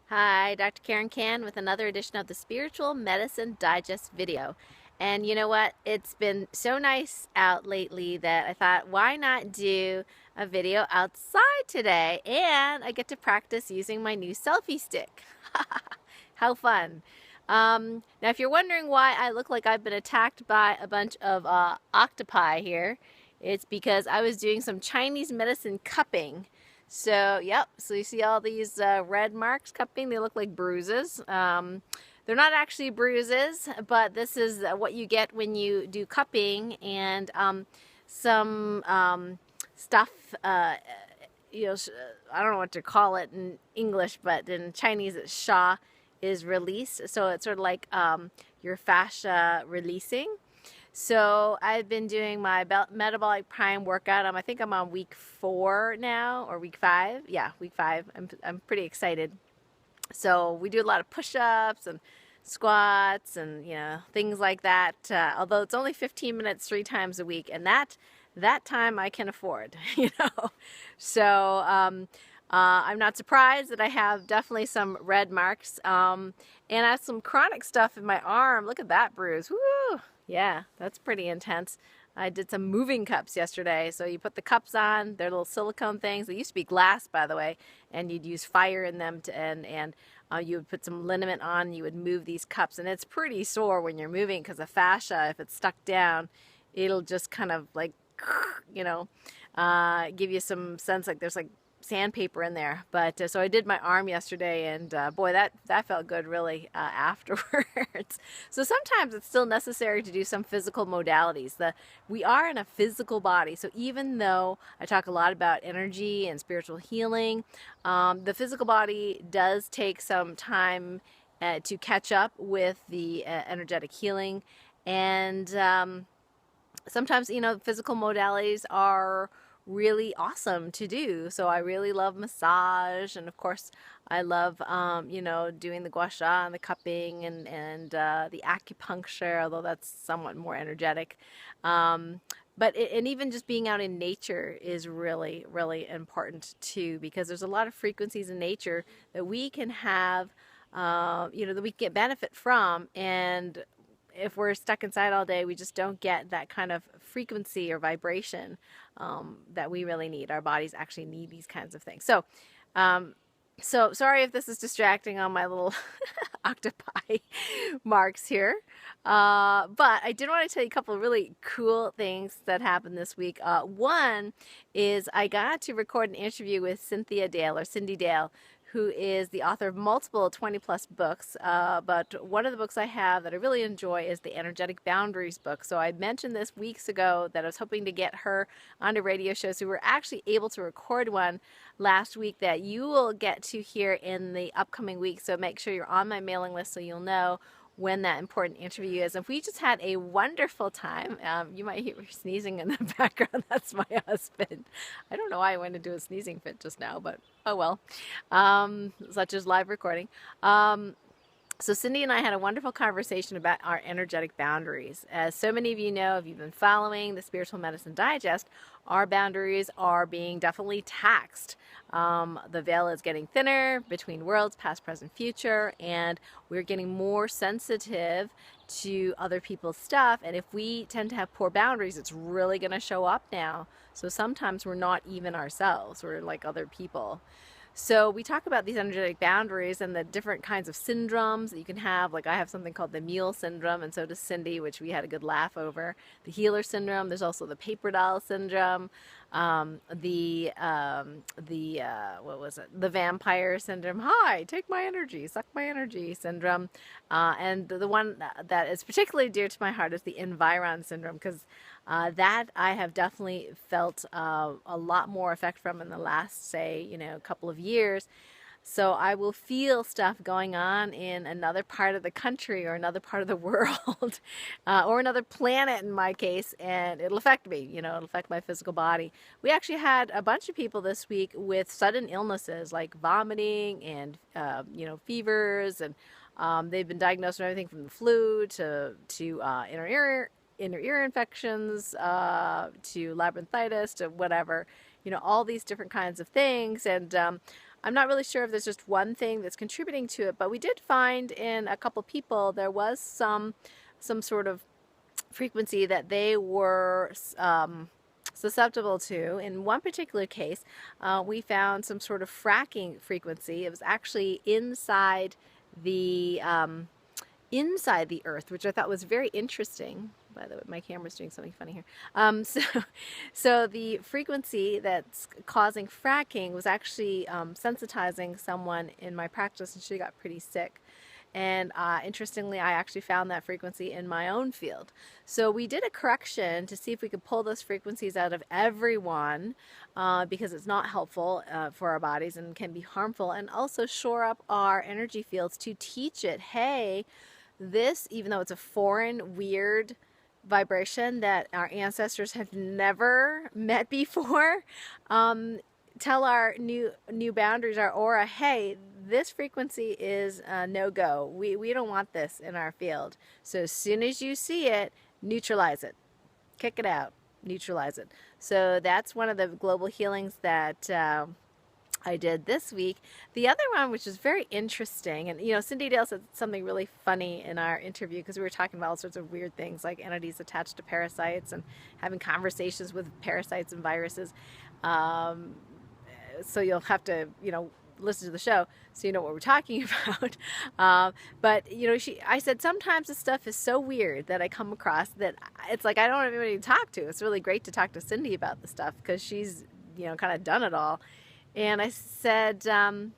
Hi, Dr. Karen Can with another edition of the Spiritual Medicine Digest video. And you know what? It's been so nice out lately that I thought, why not do a video outside today? And I get to practice using my new selfie stick. How fun. Now, if you're wondering why I look like I've been attacked by a bunch of octopi here, it's because I was doing some Chinese medicine cupping. So, yep, so you see all these red marks cupping, they look like bruises. They're not actually bruises, but this is what you get when you do cupping and some stuff, I don't know what to call it in English, but in Chinese it's sha is released. So it's sort of like your fascia releasing. So I've been doing my metabolic prime workout. I think I'm on week 4 now, or week 5. Yeah, week 5. I'm pretty excited. So we do a lot of push-ups and squats and things like that. Although it's only 15 minutes 3 times a week, and that time I can afford. So I'm not surprised that I have definitely some red marks, and I have some chronic stuff in my arm. Look at that bruise. Woo! Yeah, that's pretty intense. I did some moving cups yesterday. So you put the cups on, they're little silicone things. They used to be glass, by the way, and you'd use fire in them and you would put some liniment on, and you would move these cups, and it's pretty sore when you're moving because the fascia, if it's stuck down, it'll just kind of like, give you some sense like there's like sandpaper in there. But so I did my arm yesterday, and boy, that felt good really afterwards. So sometimes it's still necessary to do some physical modalities. We are in a physical body, so even though I talk a lot about energy and spiritual healing, the physical body does take some time to catch up with the energetic healing. And sometimes physical modalities are really awesome to do. So I really love massage, and of course I love doing the gua sha and the cupping and the acupuncture, although that's somewhat more energetic. And even just being out in nature is really, really important too, because there's a lot of frequencies in nature that we can have, that we can get benefit from. And if we're stuck inside all day, we just don't get that kind of frequency or vibration that we really need. Our bodies actually need these kinds of things. So sorry if this is distracting on my little octopi marks here. But I did want to tell you a couple of really cool things that happened this week. One is I got to record an interview with Cynthia Dale, or Cindy Dale, who is the author of multiple 20-plus books. But one of the books I have that I really enjoy is the Energetic Boundaries book. So I mentioned this weeks ago that I was hoping to get her on a radio show. So we were actually able to record one last week that you will get to hear in the upcoming week. So make sure you're on my mailing list so you'll know when that important interview is. And we just had a wonderful time. You might hear sneezing in the background. That's my husband. I don't know why I went into a sneezing fit just now, but oh well. Such as live recording. So Cindy and I had a wonderful conversation about our energetic boundaries. As so many of you know, if you've been following the Spiritual Medicine Digest, our boundaries are being definitely taxed. The veil is getting thinner between worlds, past, present, future, and we're getting more sensitive to other people's stuff. And if we tend to have poor boundaries, it's really going to show up now. So sometimes we're not even ourselves, we're like other people. So we talk about these energetic boundaries and the different kinds of syndromes that you can have. Like I have something called the mule syndrome, and so does Cindy, which we had a good laugh over. The healer syndrome. There's also the paper doll syndrome. What was it? The vampire syndrome. Hi, take my energy, suck my energy syndrome. And the one that is particularly dear to my heart is the environ syndrome, because that I have definitely felt a lot more effect from in the last, say, couple of years. So I will feel stuff going on in another part of the country or another part of the world or another planet in my case, and it'll affect me, it'll affect my physical body. We actually had a bunch of people this week with sudden illnesses like vomiting and, fevers, and they've been diagnosed with everything from the flu to inner ear infections, to labyrinthitis, to whatever, all these different kinds of things. And I'm not really sure if there's just one thing that's contributing to it, but we did find in a couple people there was some sort of frequency that they were susceptible to. In one particular case, we found some sort of fracking frequency. It was actually the inside the earth, which I thought was very interesting. By the way, my camera's doing something funny here. So the frequency that's causing fracking was actually sensitizing someone in my practice, and she got pretty sick. And interestingly, I actually found that frequency in my own field. So we did a correction to see if we could pull those frequencies out of everyone because it's not helpful for our bodies and can be harmful, and also shore up our energy fields to teach it, hey, this, even though it's a foreign, weird vibration that our ancestors have never met before, tell our new boundaries, our aura, hey, this frequency is no go. We don't want this in our field. So as soon as you see it, neutralize it, kick it out, neutralize it. So that's one of the global healings that I did this week. The other one, which is very interesting, and Cindy Dale said something really funny in our interview because we were talking about all sorts of weird things like entities attached to parasites and having conversations with parasites and viruses. So you'll have to, listen to the show so you know what we're talking about. But I said sometimes this stuff is so weird that I come across that it's like I don't have anybody to talk to. It's really great to talk to Cindy about the stuff because she's kind of done it all. And I said, don't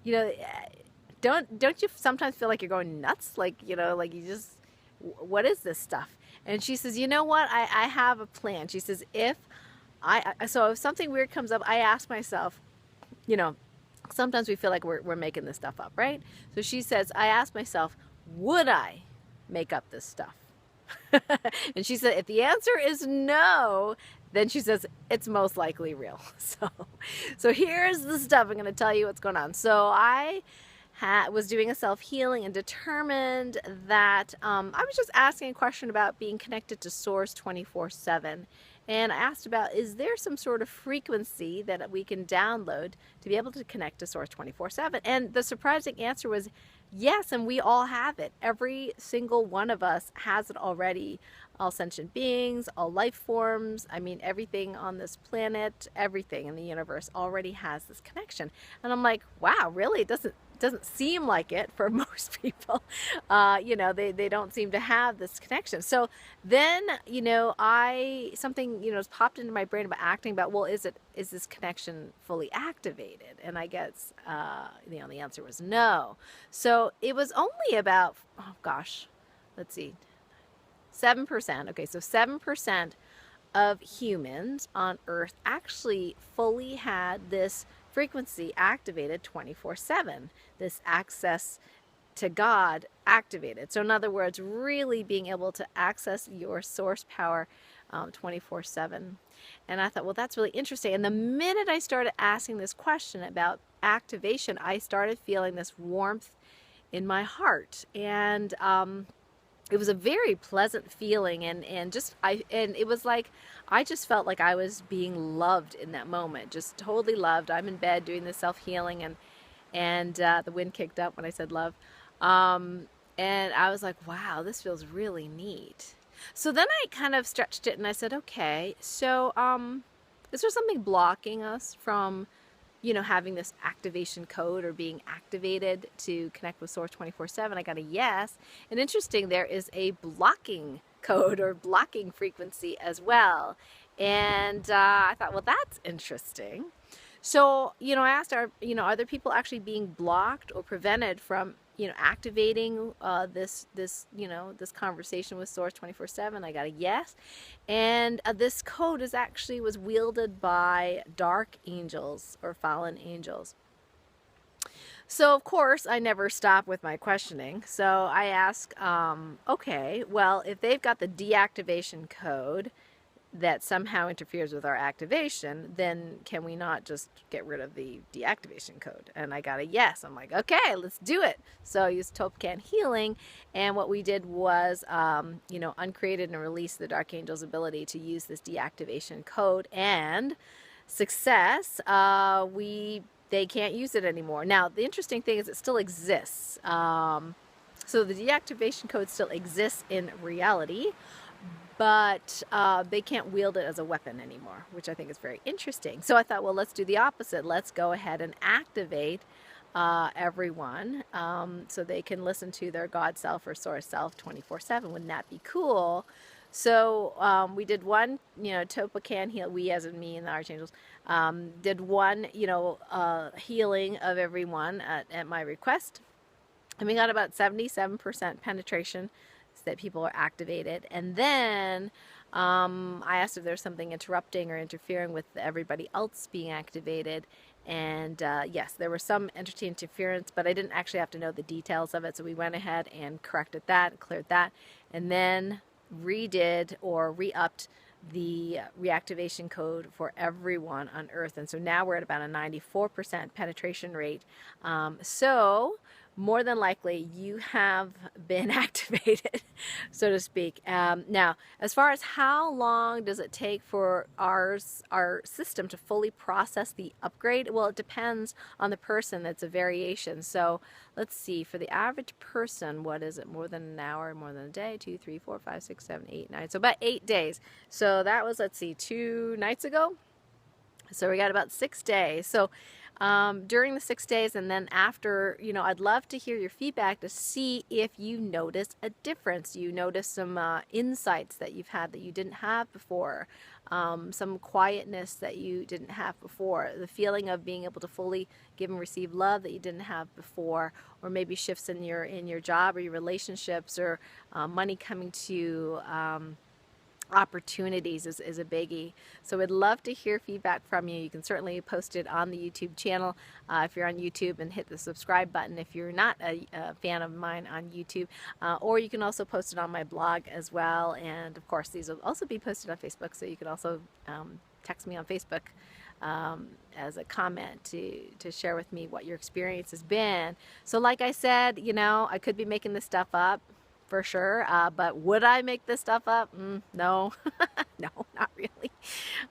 you sometimes feel like you're going nuts? Like like you just, what is this stuff? And she says, you know what? I have a plan. She says, if something weird comes up, I ask myself, sometimes we feel like we're making this stuff up, right? So she says, I ask myself, would I make up this stuff? And she said, if the answer is no, then she says, it's most likely real. So here's the stuff. I'm going to tell you what's going on. So I was doing a self-healing and determined that I was just asking a question about being connected to Source 24/7. And I asked about, is there some sort of frequency that we can download to be able to connect to Source 24/7? And the surprising answer was yes, and we all have it. Every single one of us has it already. All sentient beings, all life forms, I mean, everything on this planet, everything in the universe already has this connection. And I'm like, wow, really? It doesn't seem like it for most people. They don't seem to have this connection. So then, something, has popped into my brain about acting about, well, is this connection fully activated? And I guess, the answer was no. So it was only about, let's see, 7%. Okay, so 7% of humans on Earth actually fully had this frequency activated 24/7, this access to God activated. So in other words, really being able to access your source power 24/7. And I thought, well, that's really interesting. And the minute I started asking this question about activation, I started feeling this warmth in my heart. And it was a very pleasant feeling, and it was like I just felt like I was being loved in that moment, just totally loved. I'm in bed doing this self-healing, and the wind kicked up when I said love, and I was like, wow, this feels really neat. So then I kind of stretched it and I said, okay, so is there something blocking us from having this activation code or being activated to connect with Source 24/7? I got a yes. And interesting, there is a blocking code or blocking frequency as well. And I thought, well, that's interesting. So, I asked, are there people actually being blocked or prevented from, activating this conversation with Source 24/7? I got a yes. And this code was wielded by dark angels or fallen angels. So, of course, I never stop with my questioning. So I ask, okay, well, if they've got the deactivation code that somehow interferes with our activation, then can we not just get rid of the deactivation code? And I got a yes. I'm like, okay, let's do it. So I used Topecan healing, and what we did was, uncreated and released the Dark Angel's ability to use this deactivation code, and success. We they can't use it anymore. Now, the interesting thing is it still exists. So the deactivation code still exists in reality, but they can't wield it as a weapon anymore, which I think is very interesting. So I thought, well, let's do the opposite. Let's go ahead and activate everyone so they can listen to their God self or source self 24/7. Wouldn't that be cool? So we did one, Topa can heal, we as in me and the archangels, did one, healing of everyone at my request. And we got about 77% penetration so that people are activated. And then I asked if there's something interrupting or interfering with everybody else being activated. And yes, there was some entity interference, but I didn't actually have to know the details of it. So we went ahead and corrected that, cleared that, and then redid or re-upped the reactivation code for everyone on Earth. And so now we're at about a 94% penetration rate. So more than likely you have been activated, so to speak. Now, as far as how long does it take for our system to fully process the upgrade, well, it depends on the person. That's a variation. So let's see, for the average person, what is it? More than an hour, more than a day? 2, 3, 4, 5, 6, 7, 8, 9. So about 8 days. So that was, let's see, 2 nights ago. So we got about 6 days. So during the 6 days and then after, I'd love to hear your feedback to see if you notice a difference. You notice some insights that you've had that you didn't have before, some quietness that you didn't have before, the feeling of being able to fully give and receive love that you didn't have before, or maybe shifts in your job or your relationships, or money coming to you. Opportunities is a biggie. So we'd love to hear feedback from you. You can certainly post it on the YouTube channel if you're on YouTube, and hit the subscribe button if you're not a fan of mine on YouTube, or you can also post it on my blog as well. And of course these will also be posted on Facebook, so you can also text me on Facebook as a comment to share with me what your experience has been. So like I said, I could be making this stuff up for sure, but would I make this stuff up? No. No, not really.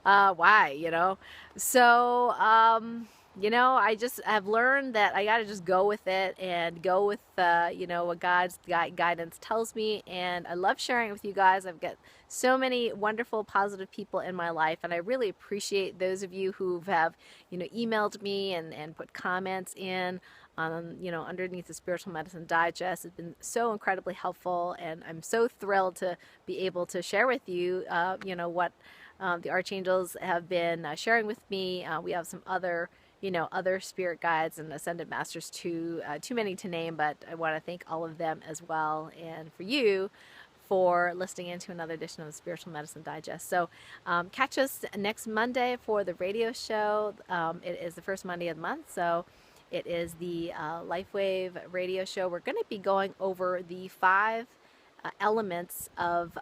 Why? So I just have learned that I got to just go with it and go with what God's guidance tells me. And I love sharing it with you guys. I've got so many wonderful positive people in my life, and I really appreciate those of you who have emailed me and put comments in underneath the Spiritual Medicine Digest. It's been so incredibly helpful, and I'm so thrilled to be able to share with you, what the archangels have been sharing with me. We have some other spirit guides and ascended masters too many to name, but I want to thank all of them as well, and for you for listening into another edition of the Spiritual Medicine Digest. So catch us next Monday for the radio show. It is the first Monday of the month, so it is the LifeWave radio show. We're going to be going over the 5 elements of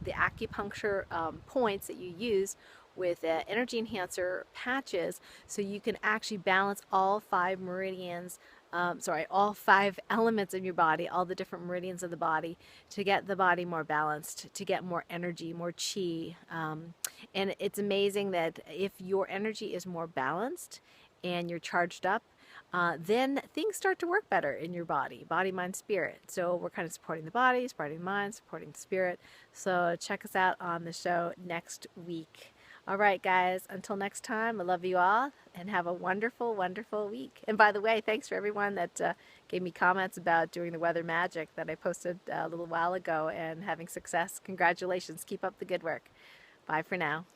the acupuncture points that you use with energy enhancer patches, so you can actually balance all 5 meridians, all 5 elements of your body, all the different meridians of the body, to get the body more balanced, to get more energy, more chi. And it's amazing that if your energy is more balanced and you're charged up, then things start to work better in your body, mind, spirit. So we're kind of supporting the body, supporting the mind, supporting the spirit. So check us out on the show next week. All right, guys, until next time, I love you all, and have a wonderful, wonderful week. And by the way, thanks for everyone that gave me comments about doing the weather magic that I posted a little while ago and having success. Congratulations. Keep up the good work. Bye for now.